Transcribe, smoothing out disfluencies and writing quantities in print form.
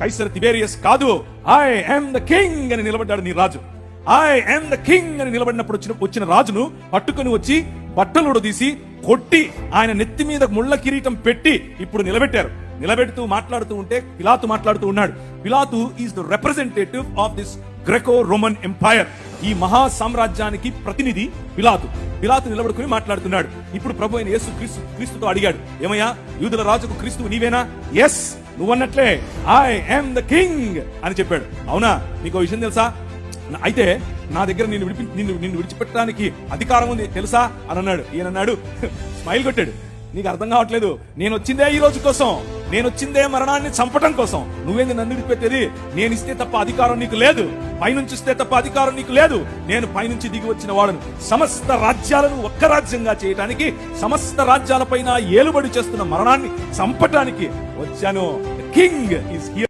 Kaiser Tiberius కాదు, I am the king అని నిలబడ్డాడు నీ రాజు. ఐ యామ్ ద కింగ్ అని నిలబడినప్పుడు వచ్చిన రాజును పట్టుకుని వచ్చి బట్టలు తీసి కొట్టి ఆయన నెత్తి మీద ముళ్ళ కిరీటం పెట్టి ఇప్పుడు నిలబెట్టారు. నిలబెడుతూ మాట్లాడుతూ ఉంటే పిలాతు మాట్లాడుతూ ఉన్నాడు. పిలాతు is the representative of this Graeco Roman empire. ఈ మహా సామ్రాజ్యానికి ప్రతినిధి పిలాతు. పిలాతు నిలబడుకుని మాట్లాడుతున్నాడు. ఇప్పుడు ప్రభు అయిన యేసు క్రీస్తుతో అడిగాడు, ఏమయ్యా యూదుల రాజుకు క్రీస్తు నీవేనా? ఎస్, నువ్వన్నట్లే ఐ యామ్ ద కింగ్ అని చెప్పాడు. అవునా? నీకు విషయం తెలుసా? అయితే నా దగ్గర నిన్ను విడిచిపెట్టడానికి అధికారం ఉంది తెలుసా అని అన్నాడు. ఈయన అన్నాడు, స్మైల్ కొట్టాడు, నీకు అర్థం కావట్లేదు, నేను వచ్చిందే ఈ రోజు కోసం, నేను వచ్చిందే మరణాన్ని చంపటం కోసం. నువ్వేంది నన్ను విడిచిపెట్టేది? నేను ఇస్తే తప్ప అధికారం నీకు లేదు, పైనుంచి ఇస్తే తప్ప అధికారం నీకు లేదు. నేను పైనుంచి దిగి వచ్చిన వాడను. సమస్త రాజ్యాలను ఒక్క రాజ్యంగా చేయటానికి, సమస్త రాజ్యాలపైన ఏలుబడి చేస్తున్న మరణాన్ని చంపటానికి వచ్చాను. King is here.